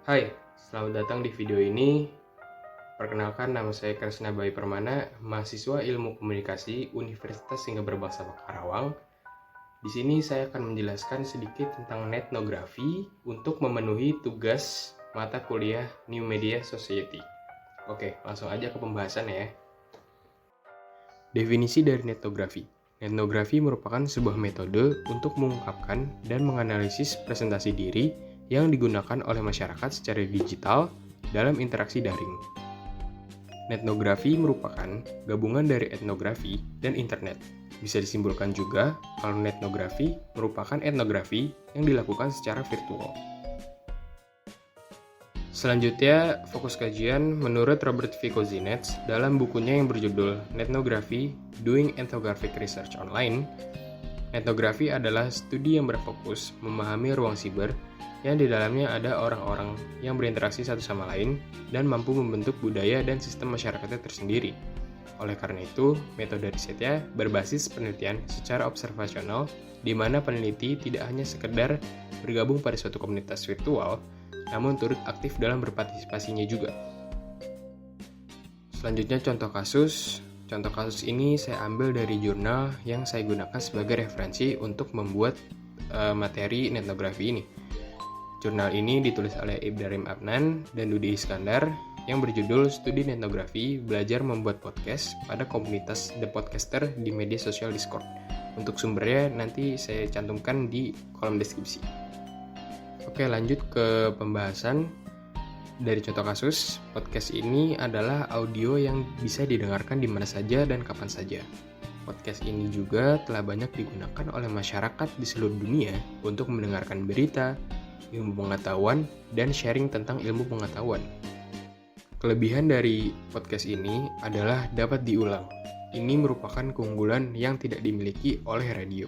Hai, selamat datang di video ini. Perkenalkan, nama saya Kresna Bayu Permana, mahasiswa Ilmu Komunikasi Universitas Singapura Bangsa Karawang. Di sini saya akan menjelaskan sedikit tentang etnografi untuk memenuhi tugas mata kuliah New Media Society. Oke, langsung aja ke pembahasan ya. Definisi dari etnografi. Etnografi merupakan sebuah metode untuk mengungkapkan dan menganalisis presentasi diri yang digunakan oleh masyarakat secara digital dalam interaksi daring. Etnografi merupakan gabungan dari etnografi dan internet. Bisa disimpulkan juga kalau etnografi merupakan etnografi yang dilakukan secara virtual. Selanjutnya, fokus kajian menurut Robert V. Kozinets dalam bukunya yang berjudul Ethnography: Doing Ethnographic Research Online. Etnografi adalah studi yang berfokus memahami ruang siber yang di dalamnya ada orang-orang yang berinteraksi satu sama lain dan mampu membentuk budaya dan sistem masyarakatnya tersendiri. Oleh karena itu, metode risetnya berbasis penelitian secara observasional, di mana peneliti tidak hanya sekedar bergabung pada suatu komunitas virtual, namun turut aktif dalam berpartisipasinya juga. Selanjutnya contoh kasus. Contoh kasus ini saya ambil dari jurnal yang saya gunakan sebagai referensi untuk membuat materi etnografi ini. Jurnal ini ditulis oleh Ibrahim Adnan dan Dudi Iskandar yang berjudul Studi Etnografi Belajar Membuat Podcast pada Komunitas The Podcaster di media sosial Discord. Untuk sumbernya nanti saya cantumkan di kolom deskripsi. Oke, lanjut ke pembahasan. Dari contoh kasus, podcast ini adalah audio yang bisa didengarkan di mana saja dan kapan saja. Podcast ini juga telah banyak digunakan oleh masyarakat di seluruh dunia untuk mendengarkan berita, ilmu pengetahuan, dan sharing tentang ilmu pengetahuan. Kelebihan dari podcast ini adalah dapat diulang. Ini merupakan keunggulan yang tidak dimiliki oleh radio.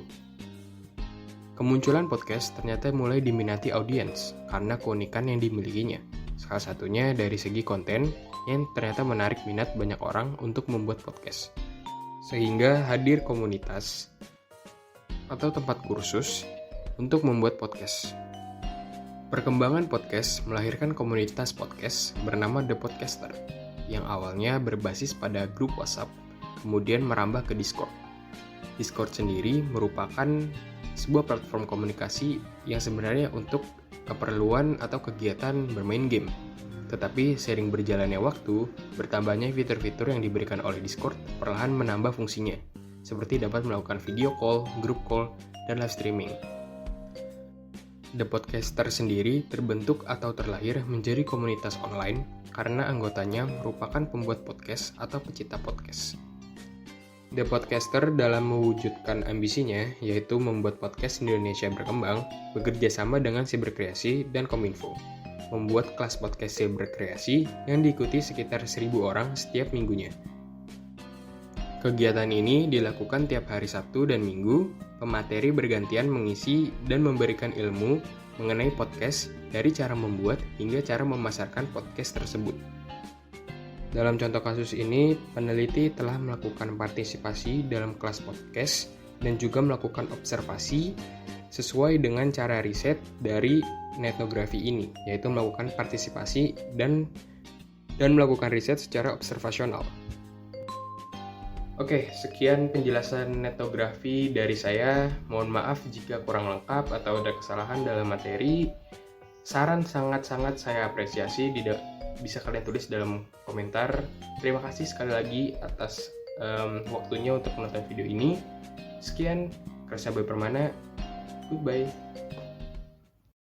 Kemunculan podcast ternyata mulai diminati audiens karena keunikan yang dimilikinya. Salah satunya dari segi konten yang ternyata menarik minat banyak orang untuk membuat podcast. Sehingga hadir komunitas atau tempat kursus untuk membuat podcast. Perkembangan podcast melahirkan komunitas podcast bernama The Podcaster yang awalnya berbasis pada grup WhatsApp, kemudian merambah ke Discord. Discord sendiri merupakan sebuah platform komunikasi yang sebenarnya untuk keperluan atau kegiatan bermain game. Tetapi seiring berjalannya waktu, bertambahnya fitur-fitur yang diberikan oleh Discord perlahan menambah fungsinya, seperti dapat melakukan video call, group call, dan live streaming. The Podcaster sendiri terbentuk atau terlahir menjadi komunitas online karena anggotanya merupakan pembuat podcast atau pecinta podcast. The Podcaster dalam mewujudkan ambisinya, yaitu membuat podcast Indonesia berkembang, bekerja sama dengan Siberkreasi dan Kominfo, membuat kelas podcast Siberkreasi yang diikuti sekitar 1.000 orang setiap minggunya. Kegiatan ini dilakukan tiap hari Sabtu dan Minggu, pemateri bergantian mengisi dan memberikan ilmu mengenai podcast dari cara membuat hingga cara memasarkan podcast tersebut. Dalam contoh kasus ini, peneliti telah melakukan partisipasi dalam kelas podcast dan juga melakukan observasi sesuai dengan cara riset dari etnografi ini, yaitu melakukan partisipasi dan melakukan riset secara observasional. Oke, sekian penjelasan etnografi dari saya. Mohon maaf jika kurang lengkap atau ada kesalahan dalam materi. Saran sangat-sangat saya apresiasi, bisa kalian tulis dalam komentar. Terima kasih sekali lagi atas waktunya untuk menonton video ini. Sekian, Kresna Bayu Permana. Goodbye.